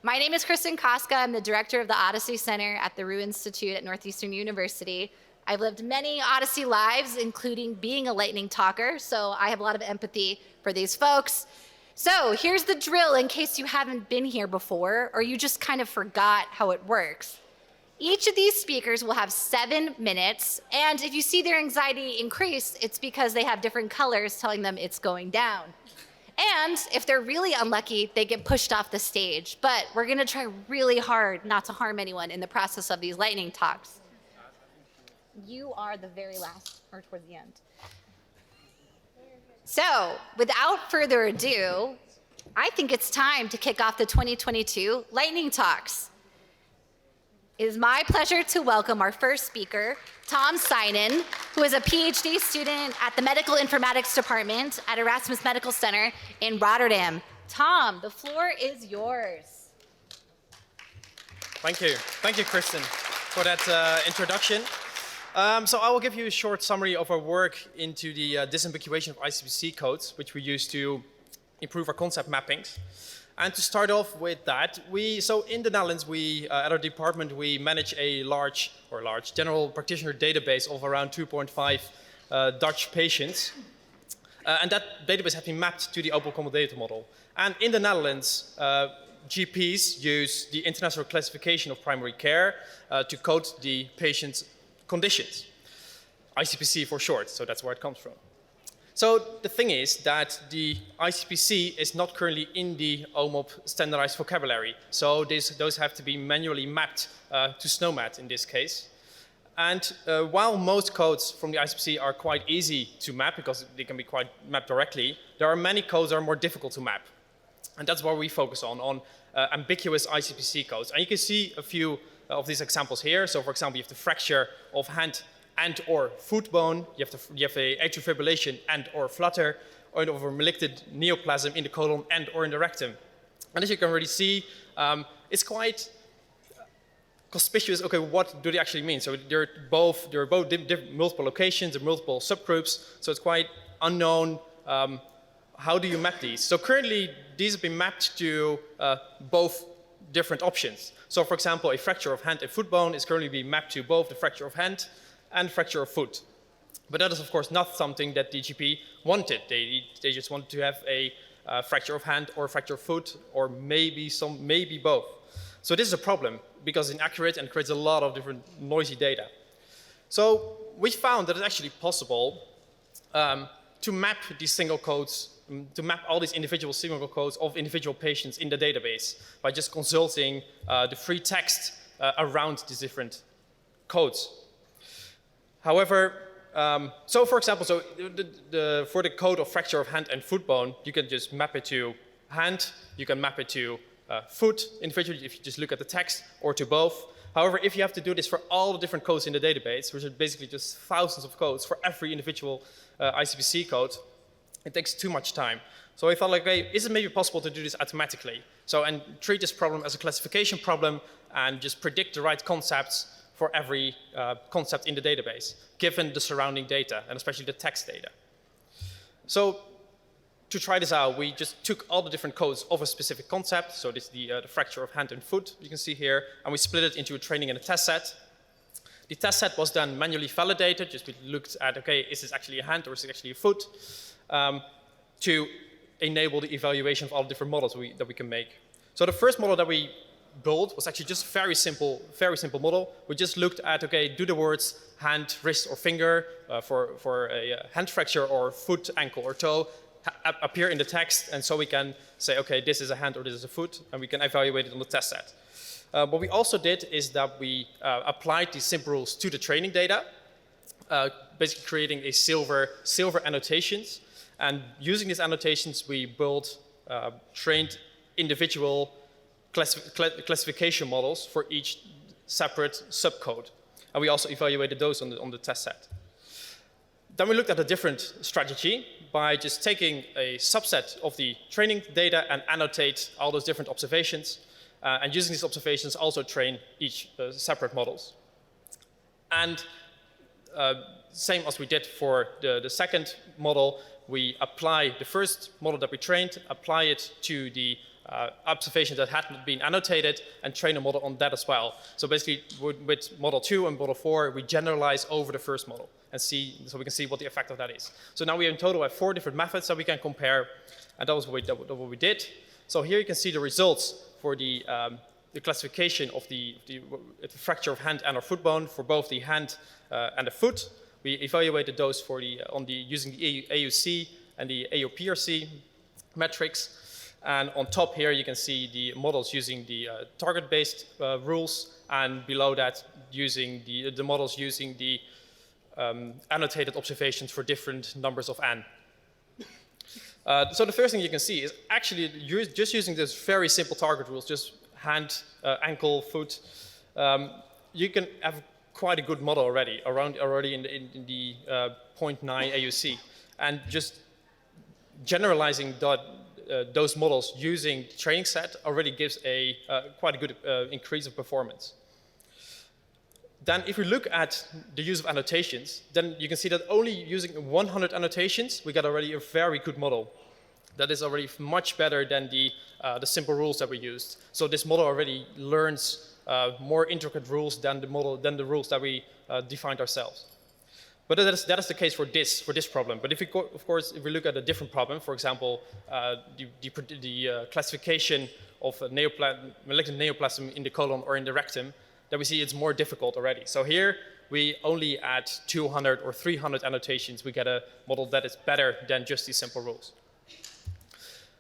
my name is Kristin Kostka. I'm the director of the OHDSI Center at the Roux Institute at Northeastern University. I've lived many OHDSI lives, including being a lightning talker, so I have a lot of empathy for these folks. So here's the drill in case you haven't been here before or you just kind of forgot how it works. Each of these speakers will have 7 minutes, and if you see their anxiety increase, it's because they have different colors telling them it's going down. And if they're really unlucky, they get pushed off the stage. But we're gonna try really hard not to harm anyone in the process of these lightning talks. You are the very last, or towards the end. So, without further ado, I think it's time to kick off the 2022 lightning talks. It is my pleasure to welcome our first speaker, Tom Seinen, who is a PhD student at the Medical Informatics Department at Erasmus Medical Center in Rotterdam. Tom, the floor is yours. Thank you. Thank you, Kristin, for that introduction. So I will give you a short summary of our work into the disambiguation of ICPC codes, which we use to improve our concept mappings. And to start off with that, so in the Netherlands, at our department, we manage a large general practitioner database of around 2.5 Dutch patients. And that database has been mapped to the Opioid Common Data Model. And in the Netherlands, GPs use the International Classification of Primary Care to code the patient's conditions. ICPC for short, so that's where it comes from. So the thing is that the ICPC is not currently in the OMOP standardized vocabulary. So those have to be manually mapped to SNOMED in this case. And while most codes from the ICPC are quite easy to map because they can be quite mapped directly, there are many codes that are more difficult to map. And that's what we focus on ambiguous ICPC codes. And you can see a few of these examples here. So for example, you have the fracture of hand and or foot bone, you have a atrial fibrillation and or flutter, or a malignant neoplasm in the colon and or in the rectum. And as you can already see, it's quite conspicuous, okay, what do they actually mean? So there are both multiple locations and multiple subgroups, so it's quite unknown how do you map these. So currently, these have been mapped to both different options. So for example, a fracture of hand and foot bone is currently being mapped to both the fracture of hand and fracture of foot. But that is of course not something that the GP wanted. They just wanted to have a fracture of hand or fracture of foot, or maybe both. So this is a problem because it's inaccurate and creates a lot of different noisy data. So we found that it's actually possible to map these single codes, to map all these individual single codes of individual patients in the database by just consulting the free text around these different codes. However, so for example, for the code of fracture of hand and foot bone, you can just map it to hand, you can map it to foot individually if you just look at the text, or to both. However, if you have to do this for all the different codes in the database, which are basically just thousands of codes for every individual ICPC code, it takes too much time. So I thought, like, hey, is it maybe possible to do this automatically? So, and treat this problem as a classification problem and just predict the right concepts for every concept in the database, given the surrounding data, and especially the text data. So to try this out, we just took all the different codes of a specific concept. So this is the fracture of hand and foot, you can see here, and we split it into a training and a test set. The test set was then manually validated, just we looked at, okay, is this actually a hand or is it actually a foot, to enable the evaluation of all the different models that we can make. So the first model that we built was actually just very simple model. We just looked at, okay, do the words hand, wrist, or finger for a hand fracture or foot, ankle, or toe appear in the text, and so we can say, okay, this is a hand or this is a foot, and we can evaluate it on the test set. What we also did is that we applied these simple rules to the training data, basically creating a silver annotations, and using these annotations, we built trained individual classification models for each separate subcode. And we also evaluated those on the test set. Then we looked at a different strategy by just taking a subset of the training data and annotate all those different observations, and using these observations also train each separate models. And same as we did for the second model, we apply the first model that we trained, apply it to the observations that had been annotated and train a model on that as well. So basically, with model 2 and model 4, we generalize over the first model and see, so we can see what the effect of that is. So now we in total have 4 different methods that we can compare, and that was what we did. So here you can see the results for the classification of the fracture of hand and or foot bone for both the hand and the foot. We evaluated those for using the AUC and the AOPRC metrics. And on top here, you can see the models using the target-based rules, and below that, using the models using the annotated observations for different numbers of n. So the first thing you can see is actually just using this very simple target rules, just hand, ankle, foot, you can have quite a good model already in the 0.9 AUC. And just generalizing those models using the training set already gives quite a good increase of performance. Then if we look at the use of annotations, then you can see that only using 100 annotations, we get already a very good model. That is already much better than the simple rules that we used. So this model already learns more intricate rules than the rules that we defined ourselves. But that is the case for this problem. But if we look at a different problem, for example, the classification of a malignant neoplasm in the colon or in the rectum, then we see it's more difficult already. So here we only add 200 or 300 annotations. We get a model that is better than just these simple rules.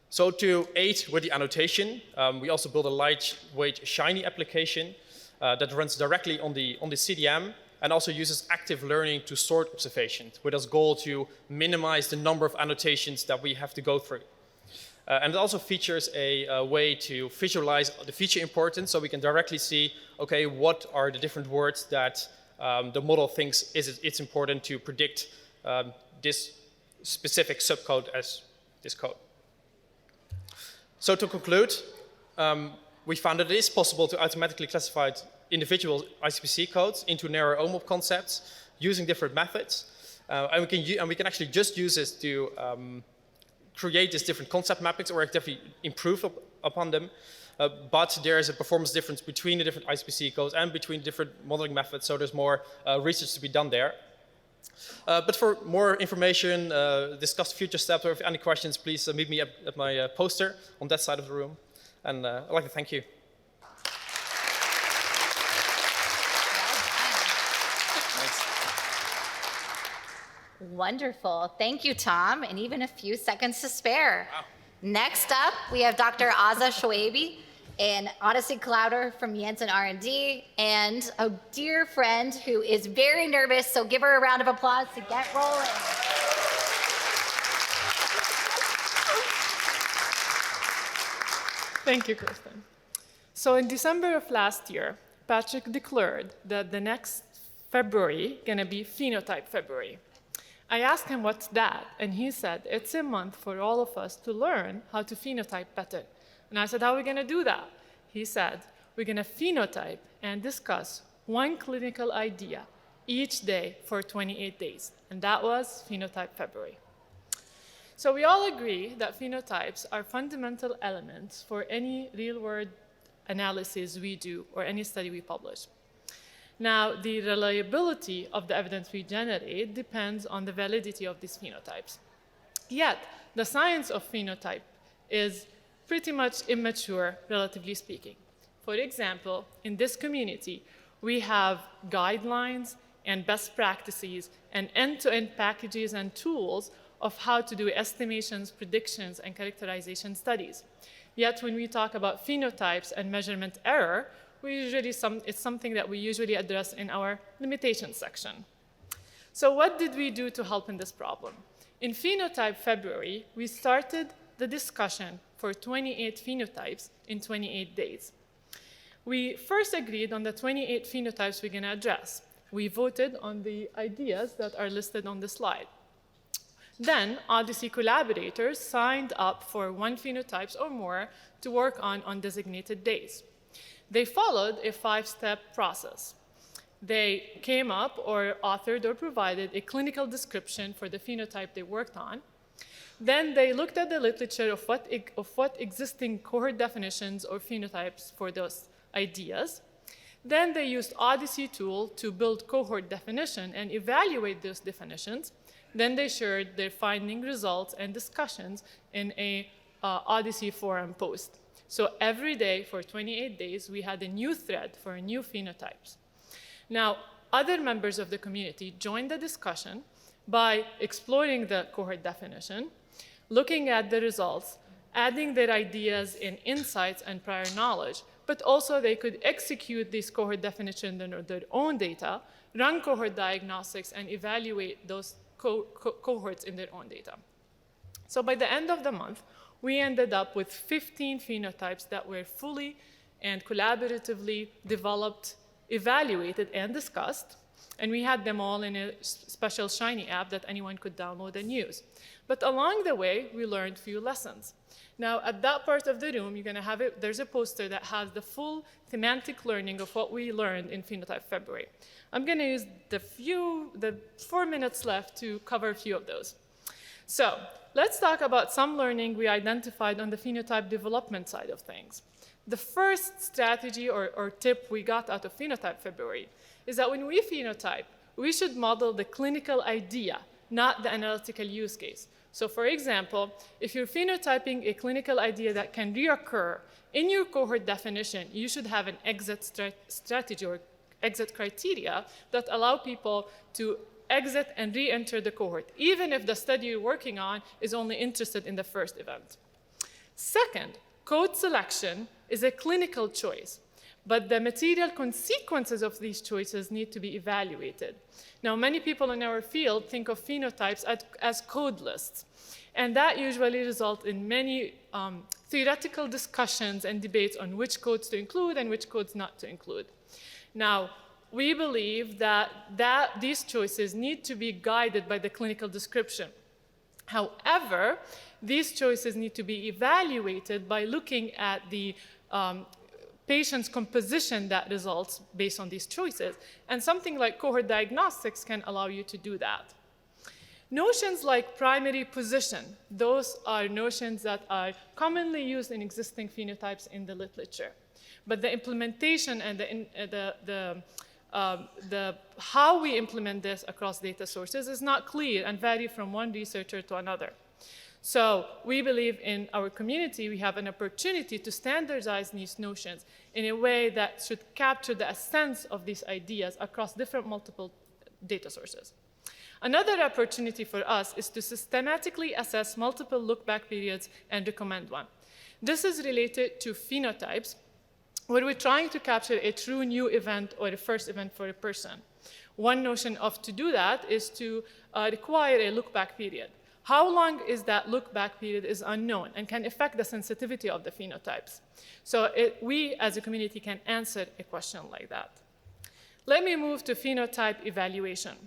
So to aid with the annotation, we also built a lightweight Shiny application that runs directly on the CDM, and also uses active learning to sort observations with its goal to minimize the number of annotations that we have to go through. And it also features a way to visualize the feature importance, so we can directly see, okay, what are the different words that the model thinks it's important to predict this specific subcode as this code. So to conclude, we found that it is possible to automatically classify individual ICPC codes into narrow OMOP concepts using different methods. And we can actually just use this to create these different concept mappings or actively improve upon them. But there is a performance difference between the different ICPC codes and between different modeling methods, so there's more research to be done there. But for more information, discuss future steps, or if any questions, please meet me at my poster on that side of the room. And I'd like to thank you. Wonderful. Thank you, Tom, and even a few seconds to spare. Wow. Next up, we have Dr. Azza Shoaibi, an OHDSI collaborator from Janssen R&D, and a dear friend who is very nervous, so give her a round of applause to get rolling. Thank you, Kristin. So in December of last year, Patrick declared that the next February gonna be Phenotype February. I asked him what's that, and he said it's a month for all of us to learn how to phenotype better. And I said, how are we gonna do that? He said, we're gonna phenotype and discuss one clinical idea each day for 28 days. And that was Phenotype February. So we all agree that phenotypes are fundamental elements for any real-world analysis we do or any study we publish. Now, the reliability of the evidence we generate depends on the validity of these phenotypes. Yet, the science of phenotype is pretty much immature, relatively speaking. For example, in this community, we have guidelines and best practices and end-to-end packages and tools of how to do estimations, predictions, and characterization studies. Yet, when we talk about phenotypes and measurement error, it's something that we usually address in our limitations section. So what did we do to help in this problem? In Phenotype February, we started the discussion for 28 phenotypes in 28 days. We first agreed on the 28 phenotypes we're going to address. We voted on the ideas that are listed on the slide. Then, OHDSI collaborators signed up for 1 phenotypes or more to work on designated days. They followed a 5-step process. They came up or authored or provided a clinical description for the phenotype they worked on. Then they looked at the literature of what existing cohort definitions or phenotypes for those ideas. Then they used OHDSI tool to build cohort definition and evaluate those definitions. Then they shared their finding results and discussions in a OHDSI forum post. So every day for 28 days, we had a new thread for new phenotypes. Now, other members of the community joined the discussion by exploring the cohort definition, looking at the results, adding their ideas and insights and prior knowledge, but also they could execute these cohort definitions in their own data, run cohort diagnostics, and evaluate those cohorts in their own data. So by the end of the month, we ended up with 15 phenotypes that were fully and collaboratively developed, evaluated, and discussed. And we had them all in a special Shiny app that anyone could download and use. But along the way, we learned a few lessons. Now, at that part of the room, you're going to have there's a poster that has the full thematic learning of what we learned in Phenotype February. I'm going to use the 4 minutes left to cover a few of those. So let's talk about some learning we identified on the phenotype development side of things. The first strategy or tip we got out of Phenotype February is that when we phenotype, we should model the clinical idea, not the analytical use case. So for example, if you're phenotyping a clinical idea that can reoccur in your cohort definition, you should have an exit strategy or exit criteria that allow people to exit and re-enter the cohort, even if the study you're working on is only interested in the first event. Second, code selection is a clinical choice, but the material consequences of these choices need to be evaluated. Now, many people in our field think of phenotypes as code lists, and that usually results in many theoretical discussions and debates on which codes to include and which codes not to include. Now, we believe that these choices need to be guided by the clinical description. However, these choices need to be evaluated by looking at the patient's composition that results based on these choices. And something like cohort diagnostics can allow you to do that. Notions like primary position, those are notions that are commonly used in existing phenotypes in the literature. But the implementation and how we implement this across data sources is not clear and vary from one researcher to another. So we believe in our community, we have an opportunity to standardize these notions in a way that should capture the essence of these ideas across different multiple data sources. Another opportunity for us is to systematically assess multiple look-back periods and recommend one. This is related to phenotypes, where we're trying to capture a true new event or a first event for a person. One notion of to do that is to require a look-back period. How long is that look-back period is unknown and can affect the sensitivity of the phenotypes. So we, as a community, can answer a question like that. Let me move to phenotype evaluation.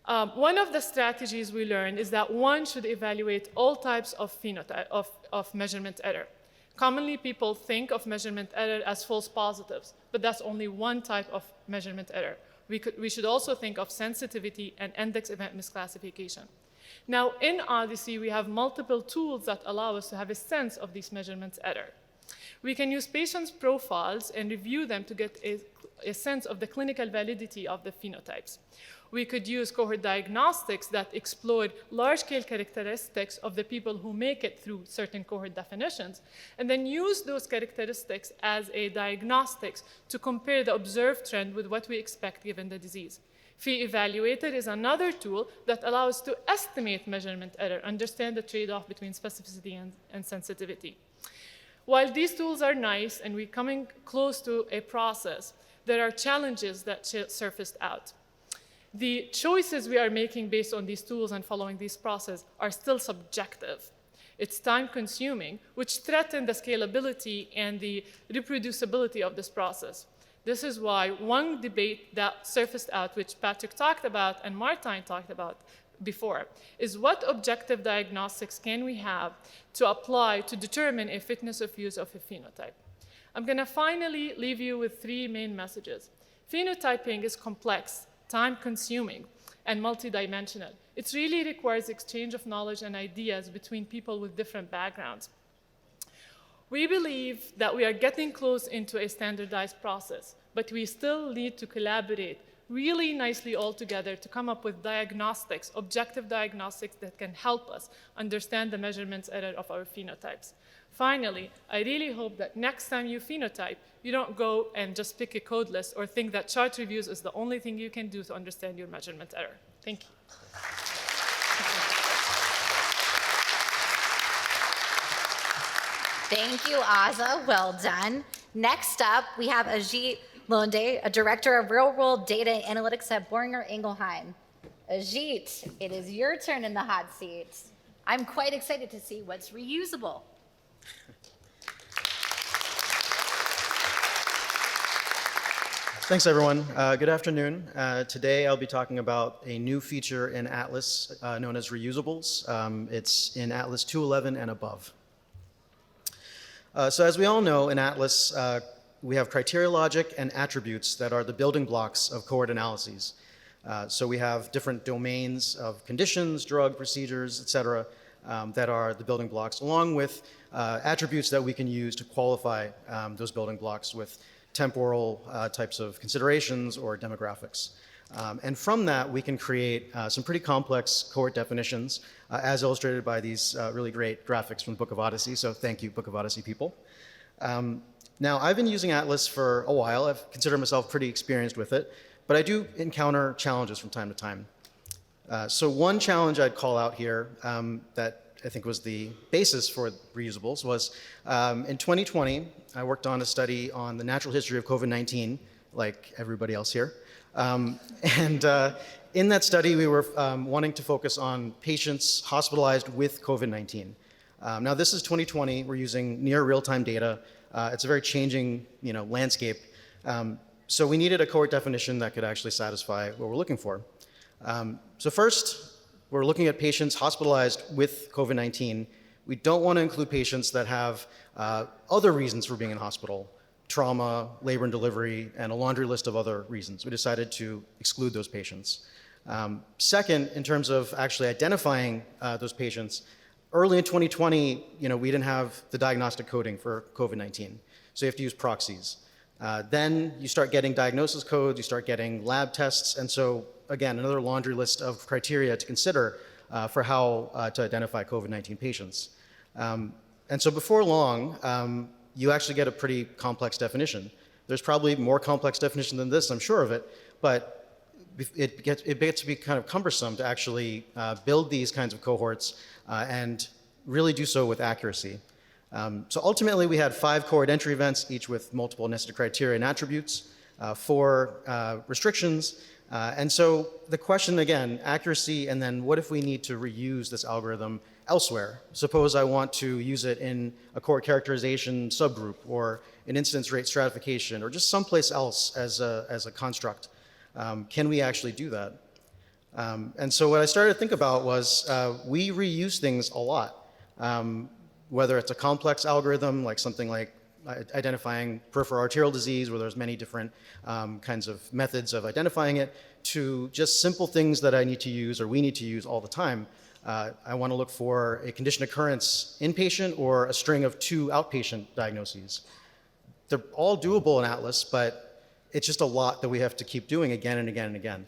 One of the strategies we learned is that one should evaluate all types of phenotype of measurement error. Commonly, people think of measurement error as false positives, but that's only one type of measurement error. We should also think of sensitivity and index event misclassification. Now, in OHDSI, we have multiple tools that allow us to have a sense of these measurements error. We can use patients' profiles and review them to get a sense of the clinical validity of the phenotypes. We could use cohort diagnostics that explore large-scale characteristics of the people who make it through certain cohort definitions, and then use those characteristics as a diagnostics to compare the observed trend with what we expect given the disease. Phe Evaluator is another tool that allows us to estimate measurement error, understand the trade-off between specificity and sensitivity. While these tools are nice and we're coming close to a process, there are challenges that surfaced out. The choices we are making based on these tools and following this process are still subjective. It's time-consuming, which threatens the scalability and the reproducibility of this process. This is why one debate that surfaced out, which Patrick talked about and Martijn talked about before, is what objective diagnostics can we have to apply to determine a fitness of use of a phenotype. I'm going to finally leave you with 3 main messages. Phenotyping is complex, time-consuming, and multidimensional. It really requires exchange of knowledge and ideas between people with different backgrounds. We believe that we are getting close into a standardized process, but we still need to collaborate really nicely all together to come up with diagnostics, objective diagnostics that can help us understand the measurements error of our phenotypes. Finally, I really hope that next time you phenotype, you don't go and just pick a code list or think that chart reviews is the only thing you can do to understand your measurement error. Thank you. Thank you, Azza. Well done. Next up, we have Ajit Londhe, a director of real-world data analytics at Boehringer Ingelheim. Ajit, it is your turn in the hot seat. I'm quite excited to see what's reusable. Thanks, everyone. Good afternoon. Today, I'll be talking about a new feature in Atlas known as Reusables. It's in Atlas 211 and above. So as we all know, in Atlas, we have criteria logic and attributes that are the building blocks of cohort analyses. So we have different domains of conditions, drug, procedures, et cetera, that are the building blocks, along with attributes that we can use to qualify those building blocks with temporal types of considerations or demographics. And from that, we can create some pretty complex cohort definitions, as illustrated by these really great graphics from the Book of Odyssey. So thank you, Book of Odyssey people. Now, I've been using Atlas for a while. I've considered myself pretty experienced with it, but I do encounter challenges from time to time. So one challenge I'd call out here that I think was the basis for Reusables was in 2020, I worked on a study on the natural history of COVID-19, like everybody else here. In that study, we were wanting to focus on patients hospitalized with COVID-19. Now, this is 2020. We're using near real-time data. It's a very changing, landscape. So we needed a cohort definition that could actually satisfy what we're looking for. So first, we're looking at patients hospitalized with COVID-19. We don't want to include patients that have other reasons for being in hospital, trauma, labor and delivery, and a laundry list of other reasons. We decided to exclude those patients. Second, in terms of actually identifying those patients, early in 2020, we didn't have the diagnostic coding for COVID-19, so you have to use proxies. Then you start getting diagnosis codes, you start getting lab tests, and so again, another laundry list of criteria to consider for how to identify COVID-19 patients. And so before long, you actually get a pretty complex definition. There's probably more complex definition than this, I'm sure of it, but it gets to be kind of cumbersome to actually build these kinds of cohorts and really do so with accuracy. So ultimately, we had 5 cohort entry events, each with multiple nested criteria and attributes, 4 restrictions. And so the question, again, accuracy, and then what if we need to reuse this algorithm elsewhere? Suppose I want to use it in a cohort characterization subgroup or an incidence rate stratification or just someplace else as a construct. Can we actually do that? And so what I started to think about was we reuse things a lot. Whether it's a complex algorithm, like something like identifying peripheral arterial disease, where there's many different kinds of methods of identifying it, to just simple things that I need to use or we need to use all the time. I want to look for a condition occurrence inpatient or a string of 2 outpatient diagnoses. They're all doable in Atlas, but it's just a lot that we have to keep doing again and again and again.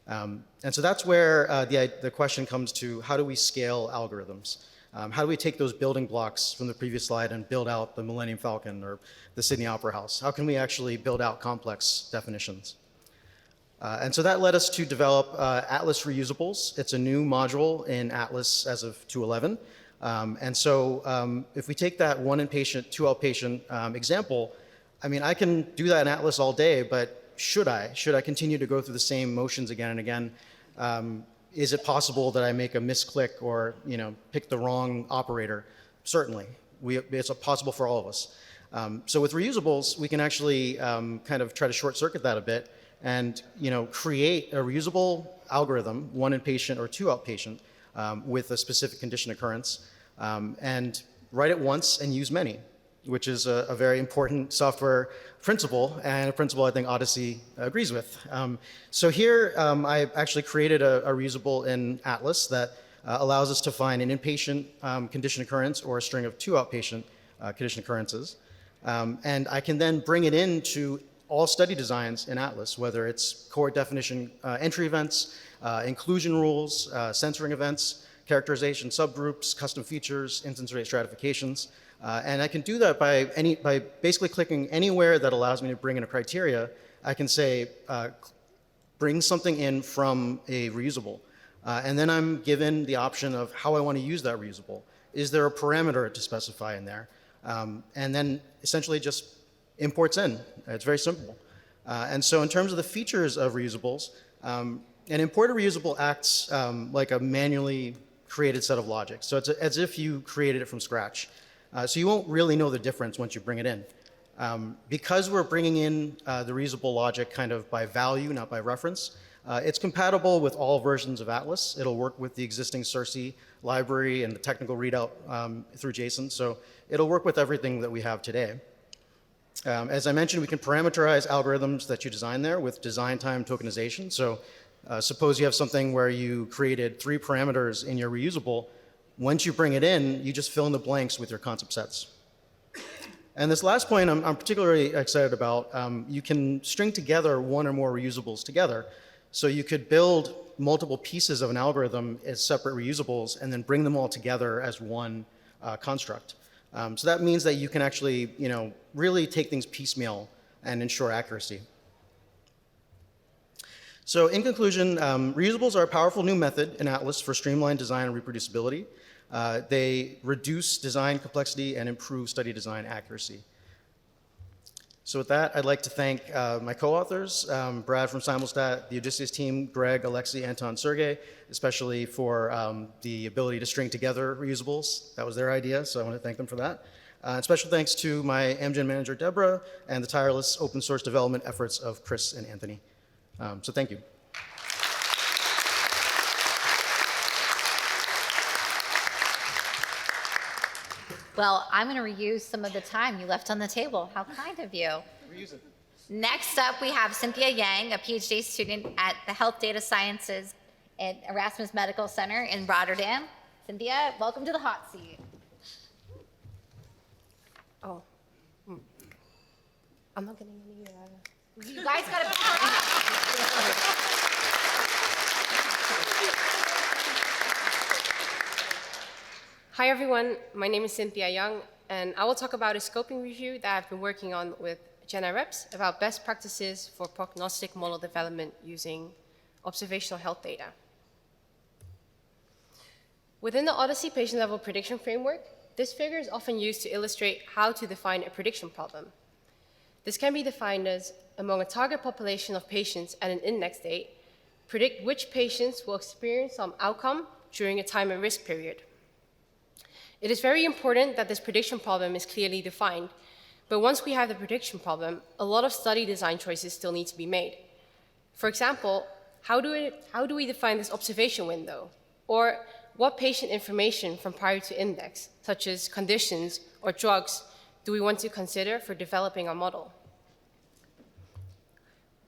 And so that's where the question comes to, how do we scale algorithms? How do we take those building blocks from the previous slide and build out the Millennium Falcon or the Sydney Opera House? How can we actually build out complex definitions? And so that led us to develop Atlas Reusables. It's a new module in Atlas as of 2.11. And so if we take that 1 inpatient, 2 outpatient example, I mean, I can do that in Atlas all day, but should I? Should I continue to go through the same motions again and again? Is it possible that I make a misclick or pick the wrong operator? Certainly, it's possible for all of us. So with Reusables, we can actually kind of try to short circuit that a bit and create a reusable algorithm, 1 inpatient or 2 outpatient, with a specific condition occurrence, and write it once and use many. which is a very important software principle, and a principle I think OHDSI agrees with. So here I actually created a reusable in Atlas that allows us to find an inpatient condition occurrence or a string of 2 outpatient condition occurrences. And I can then bring it into all study designs in Atlas, whether it's cohort definition entry events, inclusion rules, censoring events, characterization subgroups, custom features, instance rate stratifications. And I can do that by basically clicking anywhere that allows me to bring in a criteria. I can say, bring something in from a reusable. And then I'm given the option of how I want to use that reusable. Is there a parameter to specify in there? And then essentially just imports in. It's very simple. And so in terms of the features of reusables, an imported reusable acts like a manually created set of logic. So it's as if you created it from scratch. So you won't really know the difference once you bring it in. Because we're bringing in the reusable logic kind of by value, not by reference, it's compatible with all versions of Atlas. It'll work with the existing CIRCE library and the technical readout through JSON. So it'll work with everything that we have today. As I mentioned, we can parameterize algorithms that you design there with design time tokenization. So suppose you have something where you created 3 parameters in your reusable. Once you bring it in, you just fill in the blanks with your concept sets. And this last point I'm particularly excited about. You can string together 1 or more reusables together. So you could build multiple pieces of an algorithm as separate reusables and then bring them all together as one construct. So that means that you can actually, really take things piecemeal and ensure accuracy. So in conclusion, reusables are a powerful new method in Atlas for streamlined design and reproducibility. They reduce design complexity and improve study design accuracy. So with that, I'd like to thank my co-authors, Brad from Simulstat, the Odysseus team, Greg, Alexei, Anton, Sergey, especially for the ability to string together reusables. That was their idea, so I want to thank them for that. And special thanks to my Amgen manager, Deborah, and the tireless open source development efforts of Chris and Anthony. So thank you. Well, I'm going to reuse some of the time you left on the table. How kind of you. Reuse it. Next up, we have Cynthia Yang, a PhD student at the Health Data Sciences at Erasmus Medical Center in Rotterdam. Cynthia, welcome to the hot seat. Oh. I'm not getting any... You guys got to... Hi, everyone. My name is Cynthia Yang, and I will talk about a scoping review that I've been working on with Jenna Reps about best practices for prognostic model development using observational health data. Within the OHDSI patient-level prediction framework, this figure is often used to illustrate how to define a prediction problem. This can be defined as, among a target population of patients at an index date, predict which patients will experience some outcome during a time and risk period. It is very important that this prediction problem is clearly defined, but once we have the prediction problem, a lot of study design choices still need to be made. For example, how do we define this observation window? Or what patient information from prior to index, such as conditions or drugs, do we want to consider for developing a model?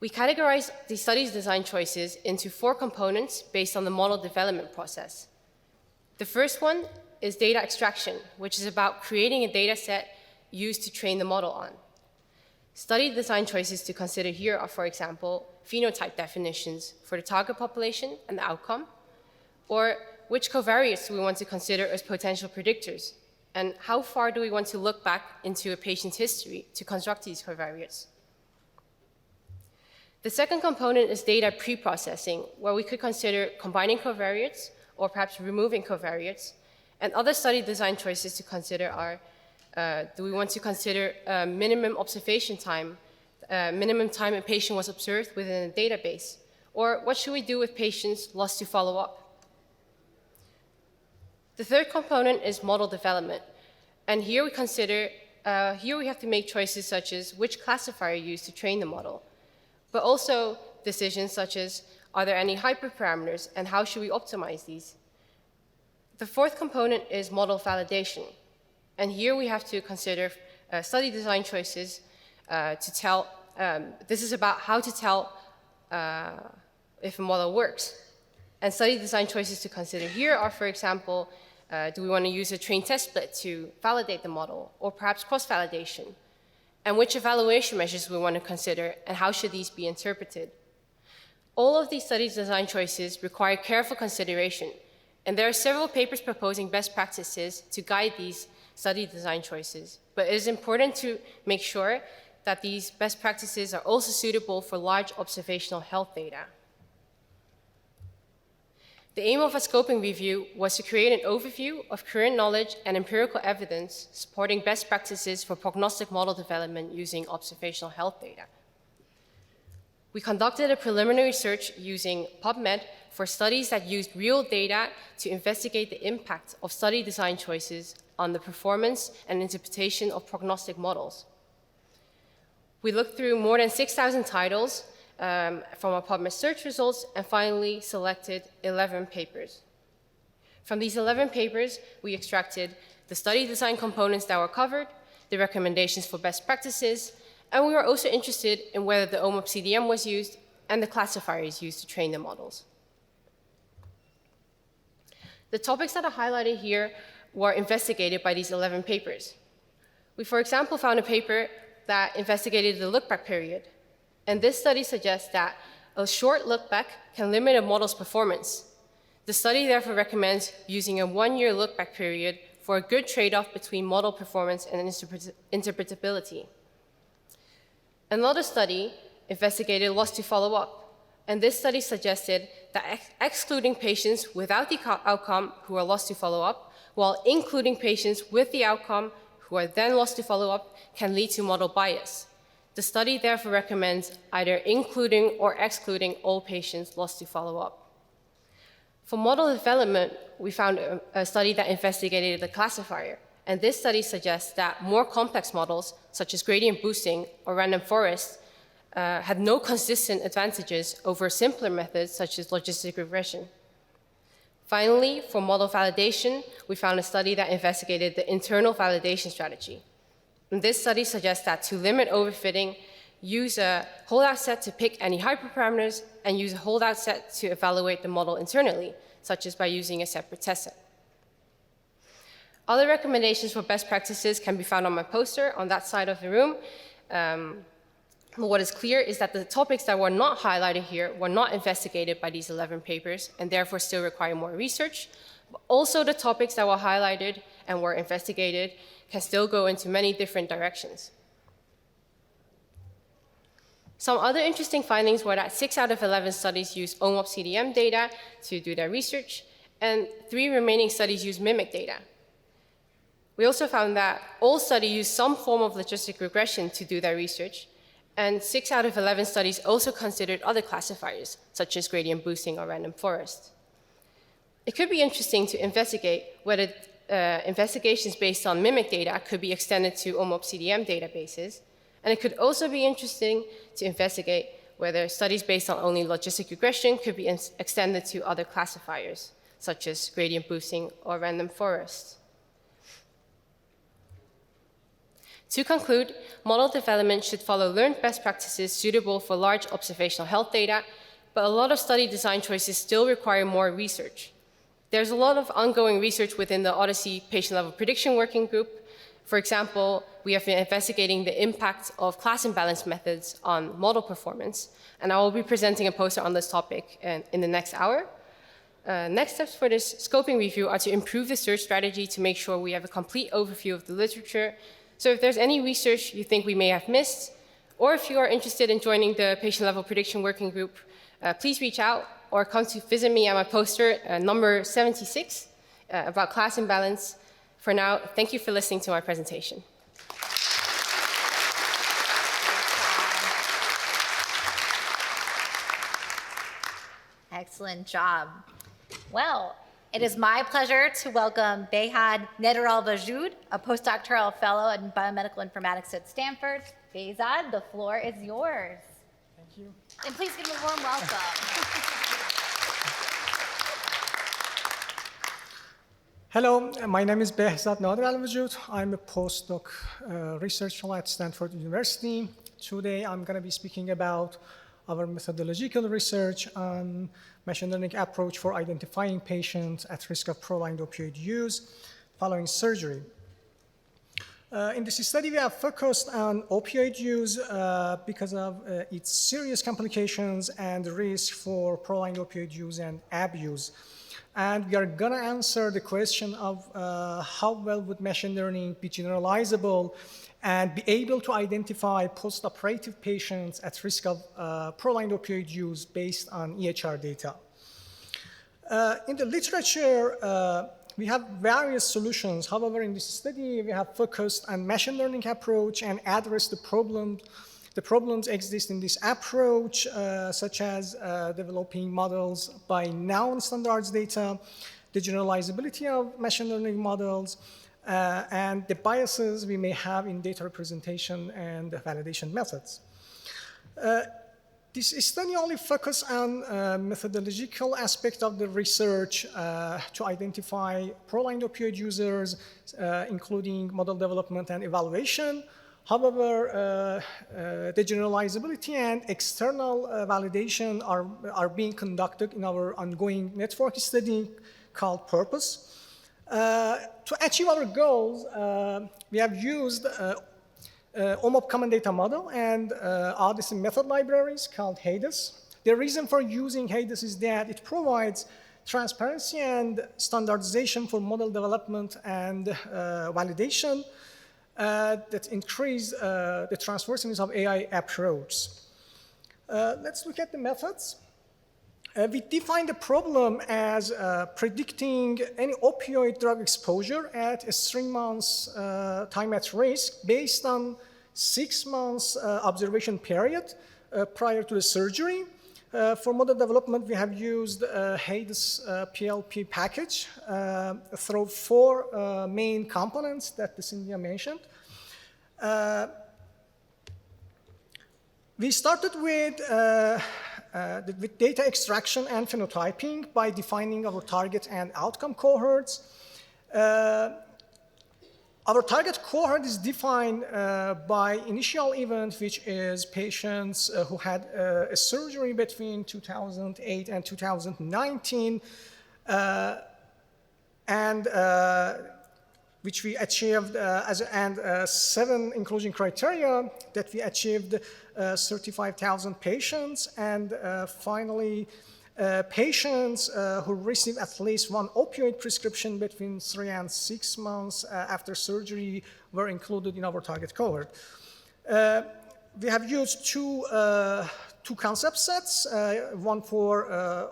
We categorize the study's design choices into 4 components based on the model development process. The first one is data extraction, which is about creating a data set used to train the model on. Study design choices to consider here are, for example, phenotype definitions for the target population and the outcome, or which covariates do we want to consider as potential predictors, and how far do we want to look back into a patient's history to construct these covariates. The second component is data pre-processing, where we could consider combining covariates or perhaps removing covariates. And other study design choices to consider are, do we want to consider minimum observation time, minimum time a patient was observed within a database, or what should we do with patients lost to follow-up? The third component is model development. And here we consider, here we have to make choices such as which classifier used to train the model, but also decisions such as, are there any hyperparameters and how should we optimize these? The fourth component is model validation. And here we have to consider study design choices to tell, this is about how to tell if a model works. And study design choices to consider here are, for example, do we want to use a trained test split to validate the model, or perhaps cross-validation? And which evaluation measures we want to consider, and how should these be interpreted? All of these study design choices require careful consideration, and there are several papers proposing best practices to guide these study design choices. But it is important to make sure that these best practices are also suitable for large observational health data. The aim of a scoping review was to create an overview of current knowledge and empirical evidence supporting best practices for prognostic model development using observational health data. We conducted a preliminary search using PubMed for studies that used real data to investigate the impact of study design choices on the performance and interpretation of prognostic models. We looked through more than 6,000 titles from our PubMed search results, and finally selected 11 papers. From these 11 papers, we extracted the study design components that were covered, the recommendations for best practices, and we were also interested in whether the OHDSI was used and the classifiers used to train the models. The topics that are highlighted here were investigated by these 11 papers. We, for example, found a paper that investigated the look-back period. And this study suggests that a short look-back can limit a model's performance. The study therefore recommends using a 1-year look-back period for a good trade-off between model performance and interpretability. Another study investigated loss to follow-up, and this study suggested that excluding patients without the outcome who are lost to follow-up, while including patients with the outcome who are then lost to follow-up, can lead to model bias. The study therefore recommends either including or excluding all patients lost to follow-up. For model development, we found a study that investigated the classifier, and this study suggests that more complex models, such as gradient boosting or random forest, had no consistent advantages over simpler methods such as logistic regression. Finally, for model validation, we found a study that investigated the internal validation strategy. And this study suggests that to limit overfitting, use a holdout set to pick any hyperparameters and use a holdout set to evaluate the model internally, such as by using a separate test set. Other recommendations for best practices can be found on my poster on that side of the room. What is clear is that the topics that were not highlighted here were not investigated by these 11 papers and therefore still require more research. But also the topics that were highlighted and were investigated can still go into many different directions. Some other interesting findings were that 6 out of 11 studies used OHDSI data to do their research, and 3 remaining studies used mimic data. We also found that all studies used some form of logistic regression to do their research, and 6 out of 11 studies also considered other classifiers, such as gradient boosting or random forest. It could be interesting to investigate whether investigations based on mimic data could be extended to OHDSI databases, and it could also be interesting to investigate whether studies based on only logistic regression could be extended to other classifiers, such as gradient boosting or random forest. To conclude, model development should follow learned best practices suitable for large observational health data, but a lot of study design choices still require more research. There's a lot of ongoing research within the OHDSI patient-level prediction working group. For example, we have been investigating the impact of class imbalance methods on model performance, and I will be presenting a poster on this topic in the next hour. Next steps for this scoping review are to improve the search strategy to make sure we have a complete overview of the literature. So if there's any research you think we may have missed, or if you are interested in joining the patient-level prediction working group, please reach out or come to visit me at my poster, number 76, about class imbalance. For now, thank you for listening to my presentation. Excellent job. Well, it is my pleasure to welcome Behzad Naderalvojoud, a postdoctoral fellow in biomedical informatics at Stanford. Behzad, the floor is yours. Thank you. And please give him a warm welcome. Hello, my name is Behzad Naderalvojoud. I'm a postdoc research fellow at Stanford University. Today I'm going to be speaking about our methodological research on machine learning approach for identifying patients at risk of prolonged opioid use following surgery. In this study, we have focused on opioid use because of its serious complications and risk for prolonged opioid use and abuse. And we are going to answer the question of how well would machine learning be generalizable and be able to identify post-operative patients at risk of prolonged opioid use based on EHR data. In the literature, we have various solutions. However, in this study, we have focused on machine learning approach and addressed the problems. The problems exist in this approach, such as developing models by non-standards data, the generalizability of machine learning models, and the biases we may have in data representation and validation methods. This study only focuses on methodological aspect of the research to identify prolonged opioid users, including model development and evaluation. However, the generalizability and external validation are being conducted in our ongoing network study called PURPOSE. To achieve our goals, we have used OMOP Common Data Model and OHDSI method libraries called HDSI. The reason for using HDSI is that it provides transparency and standardization for model development and validation that increase the trustworthiness of AI approaches. Let's look at the methods. We define the problem as predicting any opioid drug exposure at a 3 months time at risk based on 6 months observation period prior to the surgery. For model development, we have used HDSI PLP package through 4 main components that Cynthia mentioned. We started with data extraction and phenotyping by defining our target and outcome cohorts. Our target cohort is defined by initial event, which is patients who had a surgery between 2008 and 2019, and which we achieved and 7 inclusion criteria that we achieved 35,000 patients, and finally patients who received at least 1 opioid prescription between 3 and 6 months after surgery were included in our target cohort. We have used two concept sets, one for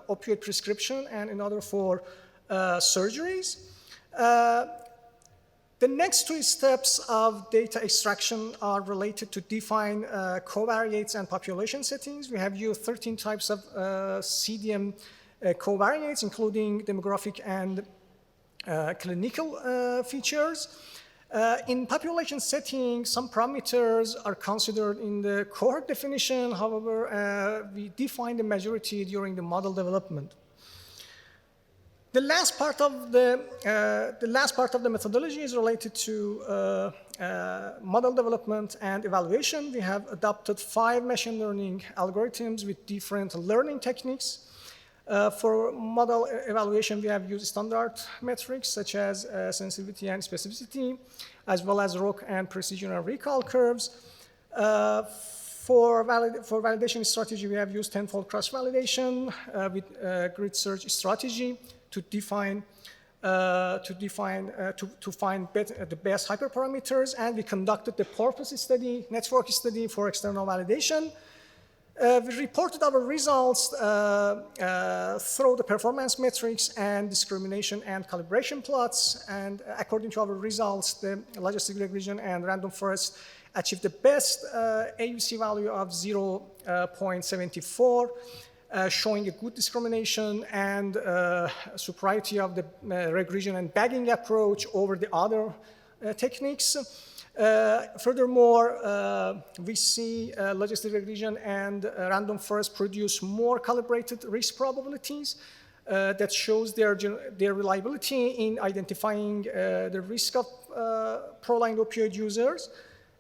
opioid prescription and another for surgeries. The next 2 steps of data extraction are related to define covariates and population settings. We have used 13 types of CDM covariates, including demographic and clinical features. In population settings, some parameters are considered in the cohort definition. However, we define the majority during the model development. The last part of the methodology is related to model development and evaluation. We have adopted 5 machine learning algorithms with different learning techniques. For model evaluation, we have used standard metrics such as sensitivity and specificity, as well as ROC and precision and recall curves. For validation strategy, we have used tenfold cross-validation with grid search strategy to find the best hyperparameters, and we conducted the PURPOSE study, network study for external validation. We reported our results through the performance metrics and discrimination and calibration plots, and according to our results, the logistic regression and random forest achieved the best AUC value of 0.74. Showing a good discrimination and superiority of the regression and bagging approach over the other techniques. Furthermore, we see logistic regression and random forest produce more calibrated risk probabilities that shows their reliability in identifying the risk of prolonged opioid users.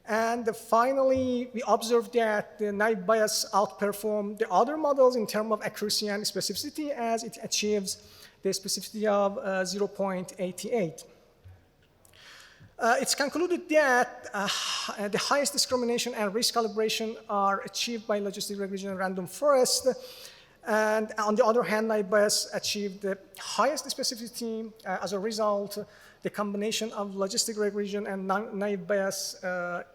And finally, we observed that the naive bias outperformed the other models in terms of accuracy and specificity, as it achieves the specificity of 0.88. It's concluded that the highest discrimination and risk calibration are achieved by logistic regression and random forest. And on the other hand, naive bias achieved the highest specificity. As a result, the combination of logistic regression and naive bias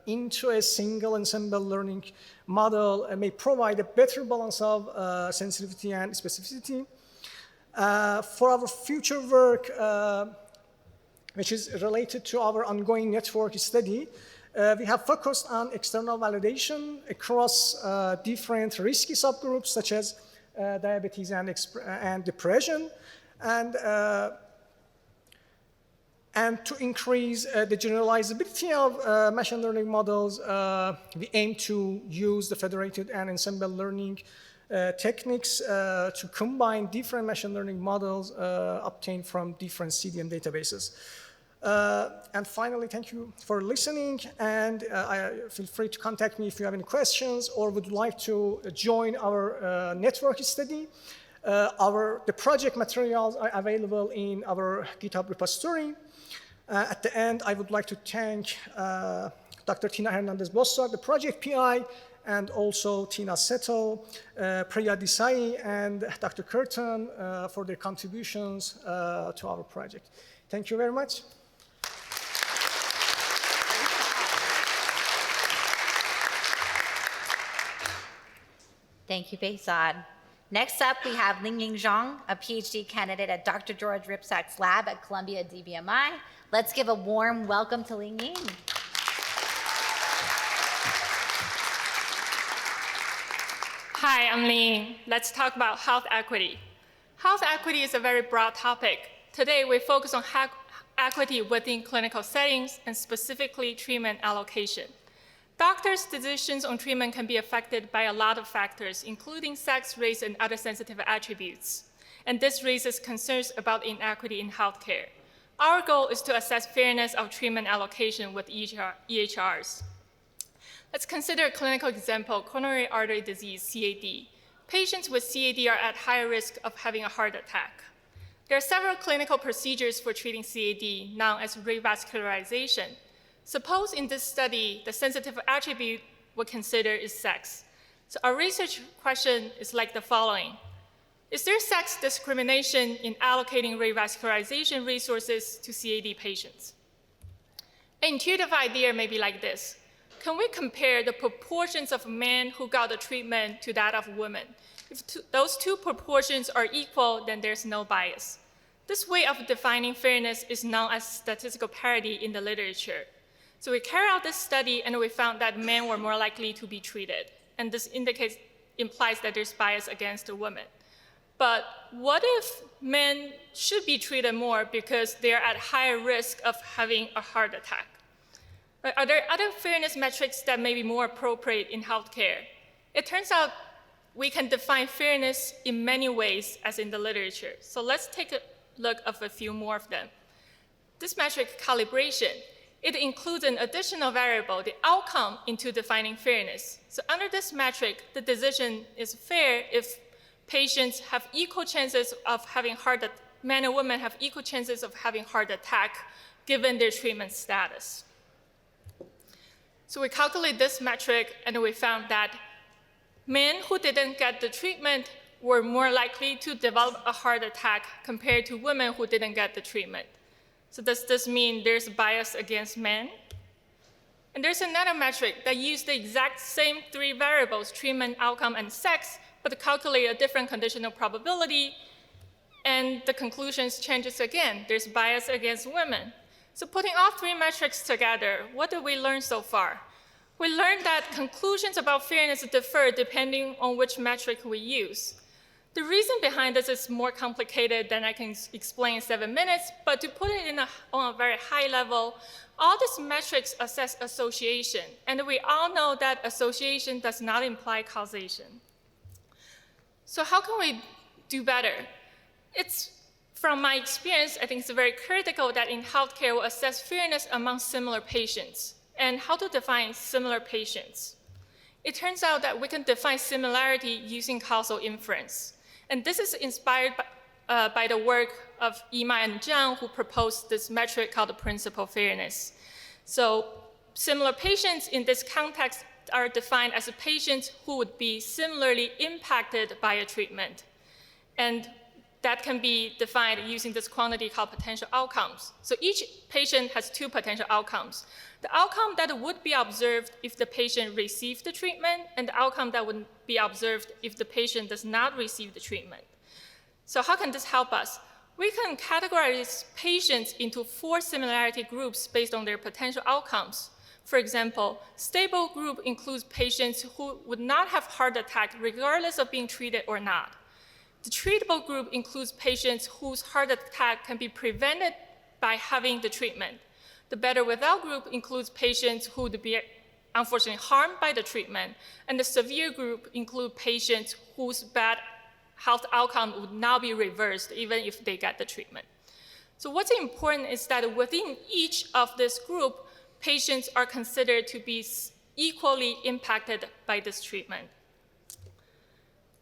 into a single ensemble learning model may provide a better balance of sensitivity and specificity. For our future work, which is related to our ongoing network study, we have focused on external validation across different risky subgroups such as diabetes and depression, and to increase the generalizability of machine learning models, we aim to use the federated and ensemble learning techniques to combine different machine learning models obtained from different CDM databases. And finally, thank you for listening, and feel free to contact me if you have any questions or would like to join our network study. The project materials are available in our GitHub repository. At the end, I would like to thank Dr. Tina Hernandez-Bossard, the project PI, and also Tina Seto, Priya Desai, and Dr. Curtin for their contributions to our project. Thank you very much. Thank you, Behzad. Next up, we have Linying Zhang, a PhD candidate at Dr. George Ripsack's lab at Columbia DBMI. Let's give a warm welcome to Linying. Hi, I'm Linying. Let's talk about health equity. Health equity is a very broad topic. Today, we focus on equity within clinical settings and specifically treatment allocation. Doctors' decisions on treatment can be affected by a lot of factors, including sex, race, and other sensitive attributes. And this raises concerns about inequity in healthcare. Our goal is to assess fairness of treatment allocation with EHRs. Let's consider a clinical example, coronary artery disease, CAD. Patients with CAD are at higher risk of having a heart attack. There are several clinical procedures for treating CAD, known as revascularization. Suppose in this study, the sensitive attribute we'll consider is sex. So our research question is like the following. Is there sex discrimination in allocating revascularization resources to CAD patients? An intuitive idea may be like this. Can we compare the proportions of men who got the treatment to that of women? If those two proportions are equal, then there's no bias. This way of defining fairness is known as statistical parity in the literature. So we carried out this study, and we found that men were more likely to be treated. And this implies that there's bias against the women. But what if men should be treated more because they're at higher risk of having a heart attack? Right? Are there other fairness metrics that may be more appropriate in healthcare? It turns out we can define fairness in many ways as in the literature. So let's take a look at a few more of them. This metric, calibration, it includes an additional variable, the outcome, into defining fairness. So under this metric, the decision is fair if patients have equal chances of having men and women have equal chances of having heart attack given their treatment status. So we calculate this metric, and we found that men who didn't get the treatment were more likely to develop a heart attack compared to women who didn't get the treatment. So does this mean there's bias against men? And there's another metric that uses the exact same three variables, treatment, outcome, and sex, but to calculate a different conditional probability, and the conclusions changes again. There's bias against women. So putting all three metrics together, what did we learn so far? We learned that conclusions about fairness differ depending on which metric we use. The reason behind this is more complicated than I can explain in 7 minutes, but to put it on a very high level, all these metrics assess association, and we all know that association does not imply causation. So how can we do better? It's, from my experience, I think it's very critical that in healthcare we assess fairness among similar patients. And how to define similar patients? It turns out that we can define similarity using causal inference. And this is inspired by the work of Ima and Zhang, who proposed this metric called the principal fairness. So similar patients in this context are defined as patients who would be similarly impacted by a treatment. And that can be defined using this quantity called potential outcomes. So each patient has two potential outcomes. The outcome that would be observed if the patient received the treatment, and the outcome that would be observed if the patient does not receive the treatment. So how can this help us? We can categorize patients into 4 similarity groups based on their potential outcomes. For example, stable group includes patients who would not have heart attack regardless of being treated or not. The treatable group includes patients whose heart attack can be prevented by having the treatment. The better without group includes patients who would be unfortunately harmed by the treatment. And the severe group include patients whose bad health outcome would now be reversed even if they get the treatment. So what's important is that within each of this group, patients are considered to be equally impacted by this treatment.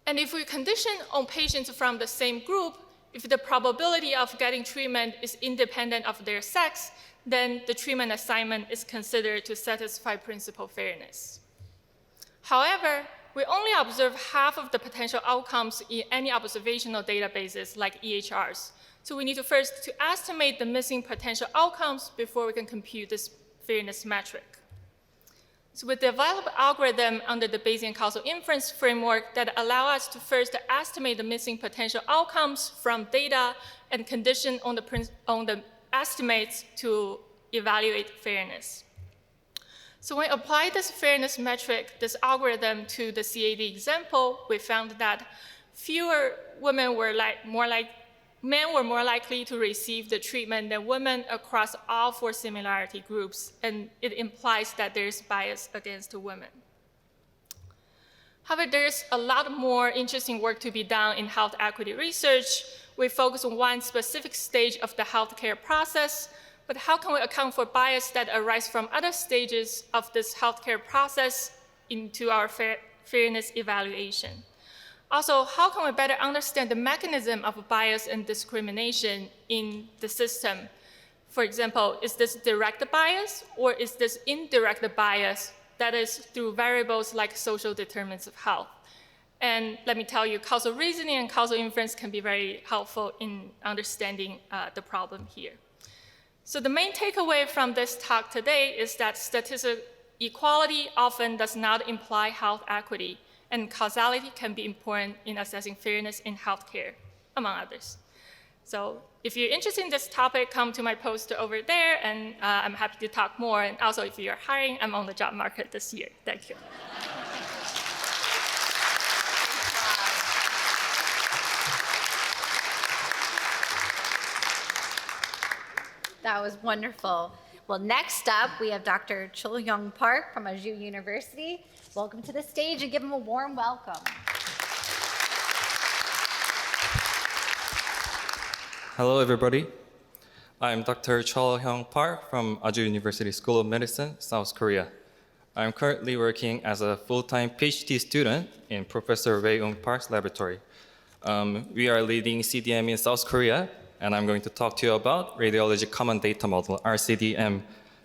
And if we condition on patients from the same group, if the probability of getting treatment is independent of their sex, then the treatment assignment is considered to satisfy principal fairness. However, we only observe half of the potential outcomes in any observational databases like EHRs. So we need to first estimate the missing potential outcomes before we can compute this fairness metric. So we developed an algorithm under the Bayesian causal inference framework that allow us to first estimate the missing potential outcomes from data and condition on the estimates to evaluate fairness. So when we apply this fairness metric, this algorithm to the CAD example, we found that fewer women were men were more likely to receive the treatment than women across all 4 similarity groups, and it implies that there's bias against women. However, there's a lot more interesting work to be done in health equity research. We focus on one specific stage of the healthcare process, but how can we account for bias that arise from other stages of this healthcare process into our fairness evaluation? Also, how can we better understand the mechanism of bias and discrimination in the system? For example, is this direct bias or is this indirect bias that is through variables like social determinants of health? And let me tell you, causal reasoning and causal inference can be very helpful in understanding the problem here. So the main takeaway from this talk today is that statistical equality often does not imply health equity, and causality can be important in assessing fairness in healthcare, among others. So if you're interested in this topic, come to my poster over there, and I'm happy to talk more. And also, if you're hiring, I'm on the job market this year. Thank you. That was wonderful. Well, next up, we have Dr. Chul-Hyung Park from Ajit University. Welcome to the stage and give him a warm welcome. Hello, everybody. I'm Dr. Chul-Hyung Park from Azza University School of Medicine, South Korea. I'm currently working as a full-time PhD student in Professor Reusables Park's laboratory. We are leading CDM in South Korea, and I'm going to talk to you about Radiology Common Data Model, R-CDM,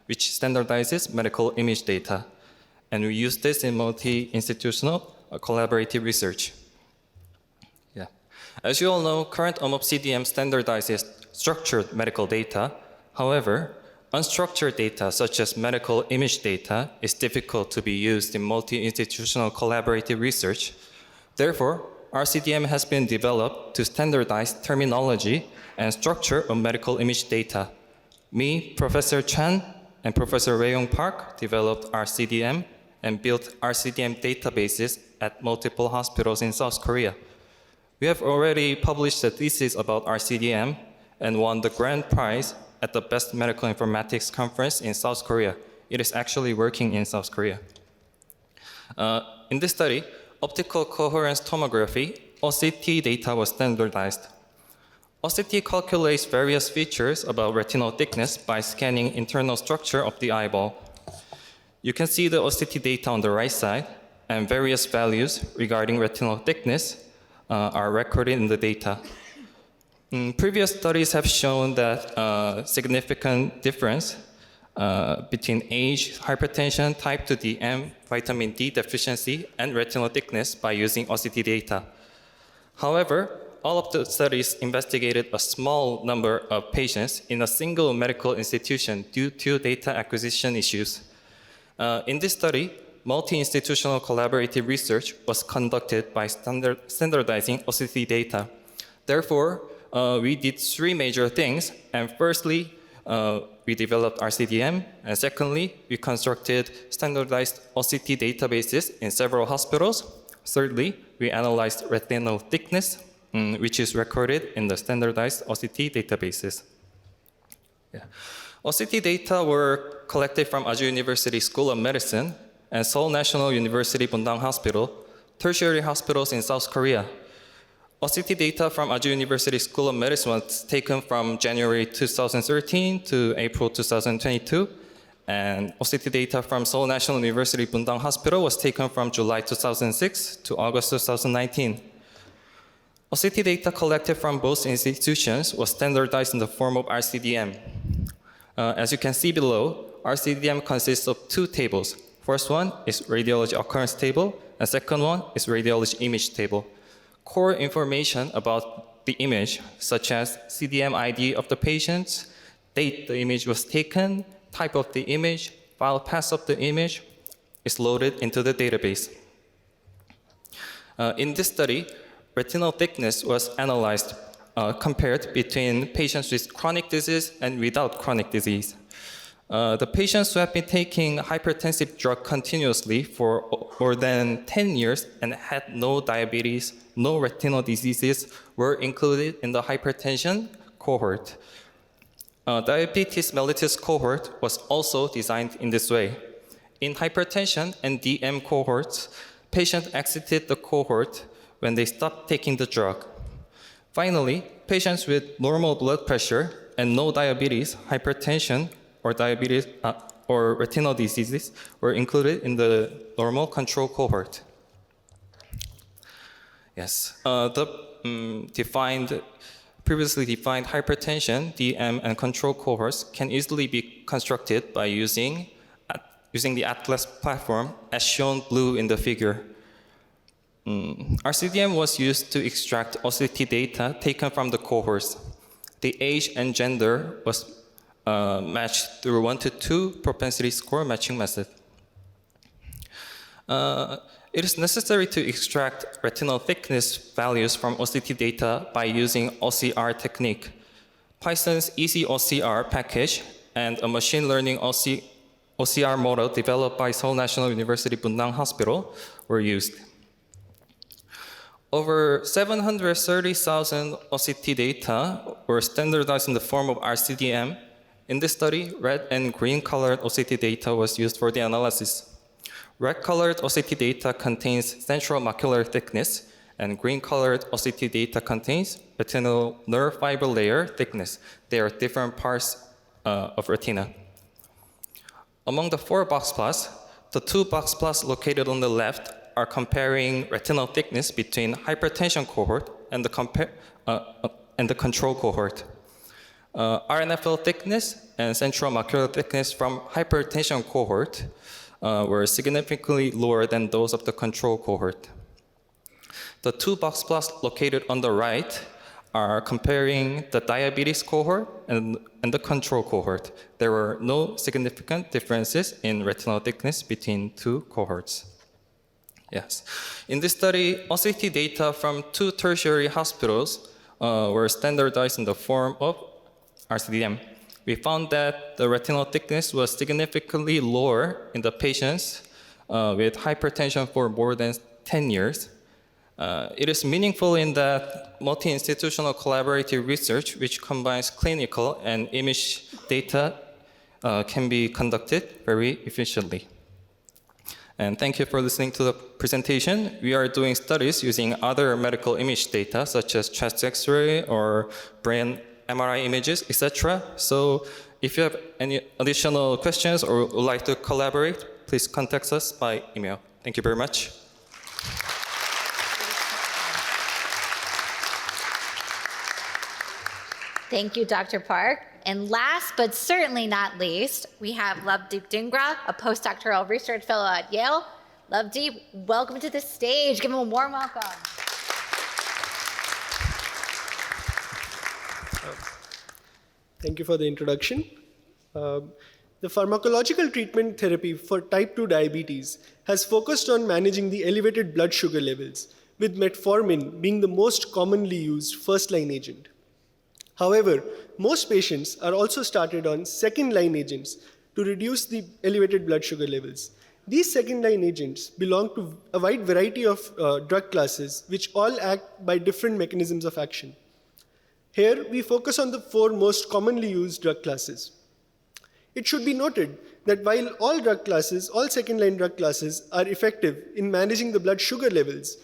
which standardizes medical image data. And we use this in multi-institutional collaborative research. Yeah. As you all know, current CDM standardizes structured medical data. However, unstructured data, such as medical image data, is difficult to be used in multi-institutional collaborative research. Therefore, R-CDM has been developed to standardize terminology and structure of medical image data. Me, Professor Chan, and Professor Reusables Park developed R-CDM and built R-CDM databases at multiple hospitals in South Korea. We have already published a thesis about R-CDM and won the grand prize at the Best Medical Informatics Conference in South Korea. It is actually working in South Korea. In this study, optical coherence tomography, OCT data was standardized. OCT calculates various features about retinal thickness by scanning internal structure of the eyeball. You can see the OCT data on the right side, and various values regarding retinal thickness are recorded in the data. Previous studies have shown that significant difference between age, hypertension, type 2DM, vitamin D deficiency, and retinal thickness by using OCT data. However, all of the studies investigated a small number of patients in a single medical institution due to data acquisition issues. In this study, multi-institutional collaborative research was conducted by standardizing OCT data. Therefore, we did three major things. And firstly, we developed R-CDM. And secondly, we constructed standardized OCT databases in several hospitals. Thirdly, we analyzed retinal thickness, which is recorded in the standardized OCT databases. Yeah. OCT data were collected from Azza University School of Medicine and Seoul National University Bundang Hospital, tertiary hospitals in South Korea. OCT data from Azza University School of Medicine was taken from January 2013 to April 2022, and OCT data from Seoul National University Bundang Hospital was taken from July 2006 to August 2019. OCT data collected from both institutions was standardized in the form of R-CDM. As you can see below, R-CDM consists of two tables. First one is radiology occurrence table, and second one is radiology image table. Core information about the image, such as CDM ID of the patient, date the image was taken, type of the image, file path of the image, is loaded into the database. In this study, retinal thickness was analyzed compared between patients with chronic disease and without chronic disease. The patients who have been taking hypertensive drug continuously for more than 10 years and had no diabetes, no retinal diseases were included in the hypertension cohort. Diabetes mellitus cohort was also designed in this way. In hypertension and DM cohorts, patients exited the cohort when they stopped taking the drug. Finally, patients with normal blood pressure and no diabetes, hypertension, or diabetes or retinal diseases were included in the normal control cohort. Yes, the previously defined hypertension, DM, and control cohorts can easily be constructed by using the Atlas platform as shown blue in the figure. R-CDM was used to extract OCT data taken from the cohorts. The age and gender was matched through 1 to 2 propensity score matching method. It is necessary to extract retinal thickness values from OCT data by using OCR technique. Python's Easy OCR package and a machine learning OCR model developed by Seoul National University Bundang Hospital were used. Over 730,000 OCT data were standardized in the form of R-CDM. In this study, red and green colored OCT data was used for the analysis. Red colored OCT data contains central macular thickness, and green colored OCT data contains retinal nerve fiber layer thickness. They are different parts of retina. Among the 4 box plots, the 2 box plots located on the left are comparing retinal thickness between hypertension cohort and the control cohort. RNFL thickness and central macular thickness from hypertension cohort were significantly lower than those of the control cohort. The 2 box plots located on the right are comparing the diabetes cohort and the control cohort. There were no significant differences in retinal thickness between 2 cohorts. Yes. In this study, OCT data from 2 tertiary hospitals were standardized in the form of R-CDM. We found that the retinal thickness was significantly lower in the patients with hypertension for more than 10 years. It is meaningful in that multi-institutional collaborative research, which combines clinical and image data, can be conducted very efficiently. And thank you for listening to the presentation. We are doing studies using other medical image data, such as chest X-ray or brain MRI images, etc. So if you have any additional questions or would like to collaborate, please contact us by email. Thank you very much. Thank you, Dr. Park. And last but certainly not least, we have Lovedeep Dhingra, a postdoctoral research fellow at Yale. Lovedeep, welcome to the stage. Give him a warm welcome. Thank you for the introduction. The pharmacological treatment therapy for type 2 diabetes has focused on managing the elevated blood sugar levels, with metformin being the most commonly used first-line agent. However, most patients are also started on second-line agents to reduce the elevated blood sugar levels. These second-line agents belong to a wide variety of drug classes, which all act by different mechanisms of action. Here, we focus on the 4 most commonly used drug classes. It should be noted that while all second-line drug classes are effective in managing the blood sugar levels,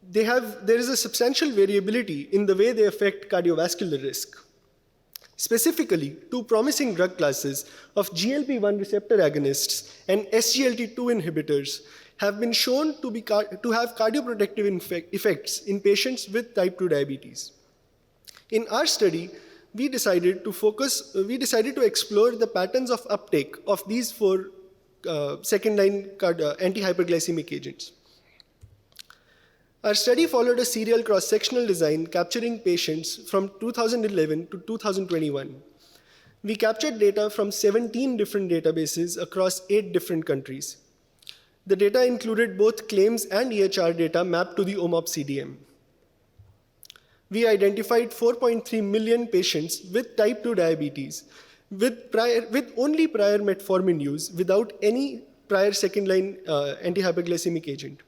there is a substantial variability in the way they affect cardiovascular risk. Specifically, 2 promising drug classes of GLP-1 receptor agonists and SGLT2 inhibitors have been shown to have cardioprotective effects in patients with type 2 diabetes. In our study, we decided to explore the patterns of uptake of these 4 second-line anti-hyperglycemic agents. Our study followed a serial cross-sectional design capturing patients from 2011 to 2021. We captured data from 17 different databases across 8 different countries. The data included both claims and EHR data mapped to the OHDSI. We identified 4.3 million patients with type 2 diabetes with only prior metformin use without any prior second-line anti-hyperglycemic agent.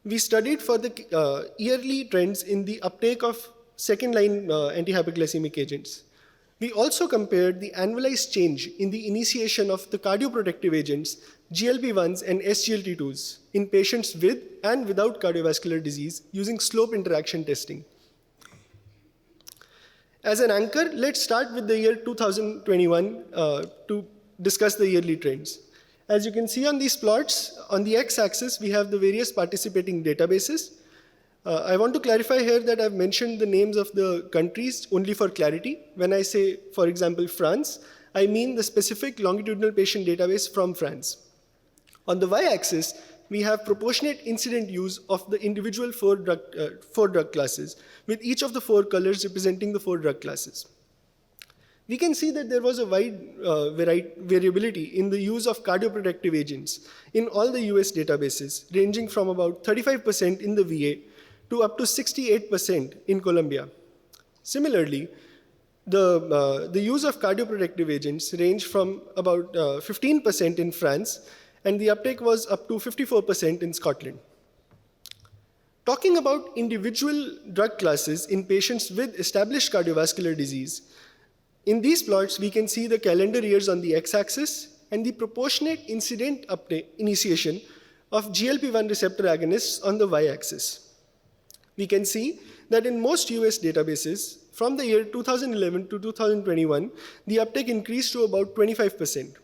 We studied for the yearly trends in the uptake of second-line anti-hyperglycemic agents. We also compared the annualized change in the initiation of the cardioprotective agents, GLP-1s and SGLT2s, in patients with and without cardiovascular disease using slope interaction testing. As an anchor, let's start with the year 2021 to discuss the yearly trends. As you can see on these plots, on the x-axis, we have the various participating databases. I want to clarify here that I've mentioned the names of the countries only for clarity. When I say, for example, France, I mean the specific longitudinal patient database from France. On the y-axis, we have proportionate incident use of the individual 4 drug classes, with each of the 4 colors representing the 4 drug classes. We can see that there was a wide variability in the use of cardioprotective agents in all the US databases, ranging from about 35% in the VA to up to 68% in Colombia. Similarly, the use of cardioprotective agents ranged from about 15% in France, and the uptake was up to 54% in Scotland. Talking about individual drug classes in patients with established cardiovascular disease, in these plots, we can see the calendar years on the x-axis and the proportionate incident initiation of GLP-1 receptor agonists on the y-axis. We can see that in most US databases, from the year 2011 to 2021, the uptake increased to about 25%.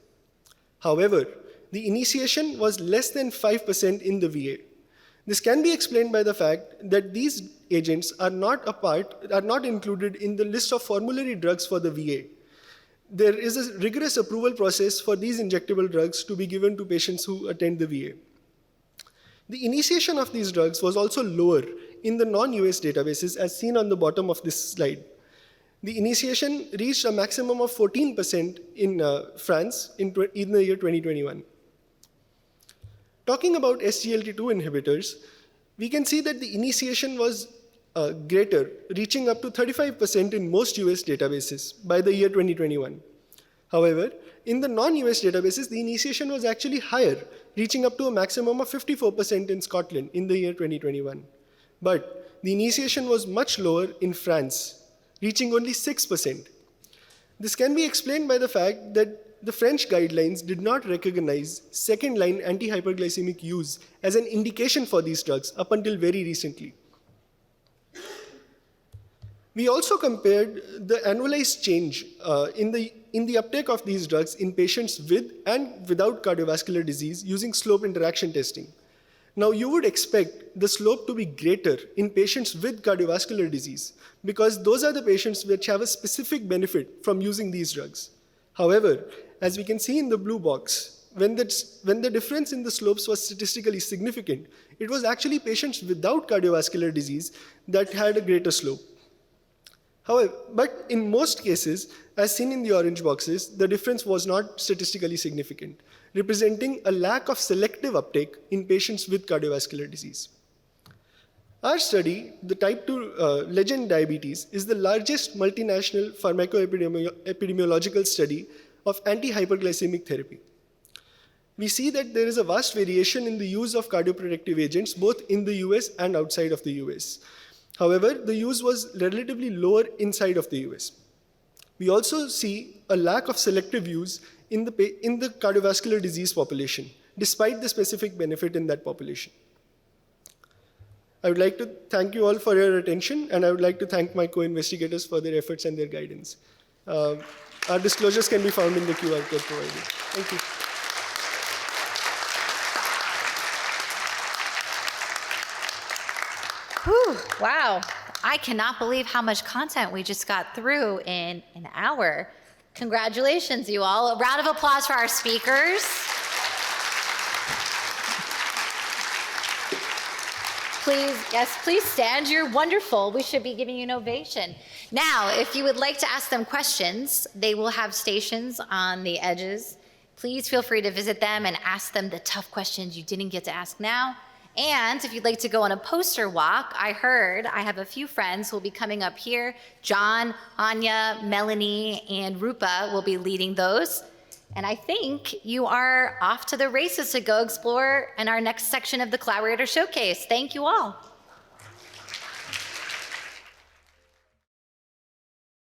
However, the initiation was less than 5% in the VA. This can be explained by the fact that these agents are not included in the list of formulary drugs for the VA. There is a rigorous approval process for these injectable drugs to be given to patients who attend the VA. The initiation of these drugs was also lower in the non-US databases, as seen on the bottom of this slide. The initiation reached a maximum of 14% in France in the year 2021. Talking about SGLT2 inhibitors, we can see that the initiation was greater, reaching up to 35% in most US databases by the year 2021. However, in the non-US databases, the initiation was actually higher, reaching up to a maximum of 54% in Scotland in the year 2021. But the initiation was much lower in France, reaching only 6%. This can be explained by the fact that the French guidelines did not recognize second-line anti-hyperglycemic use as an indication for these drugs up until very recently. We also compared the annualized change in the uptake of these drugs in patients with and without cardiovascular disease using slope interaction testing. Now, you would expect the slope to be greater in patients with cardiovascular disease because those are the patients which have a specific benefit from using these drugs. However, as we can see in the blue box, when the difference in the slopes was statistically significant, it was actually patients without cardiovascular disease that had a greater slope. However, but in most cases, as seen in the orange boxes, the difference was not statistically significant, representing a lack of selective uptake in patients with cardiovascular disease. Our study, the type 2 legend diabetes, is the largest multinational pharmacoepidemiological study of anti-hyperglycemic therapy. We see that there is a vast variation in the use of cardioprotective agents, both in the US and outside of the US. However, the use was relatively lower inside of the US. We also see a lack of selective use in the cardiovascular disease population, despite the specific benefit in that population. I would like to thank you all for your attention, and I would like to thank my co-investigators for their efforts and their guidance. Our disclosures can be found in the QR code provided. Thank you. Whew, wow. I cannot believe how much content we just got through in an hour. Congratulations, you all. A round of applause for our speakers. Please, yes, please stand. You're wonderful. We should be giving you an ovation. Now, if you would like to ask them questions, they will have stations on the edges. Please feel free to visit them and ask them the tough questions you didn't get to ask now. And if you'd like to go on a poster walk, I have a few friends who will be coming up here. John, Anya, Melanie, and Rupa will be leading those. And I think you are off to the races to go explore in our next section of the Collaborator Showcase. Thank you all.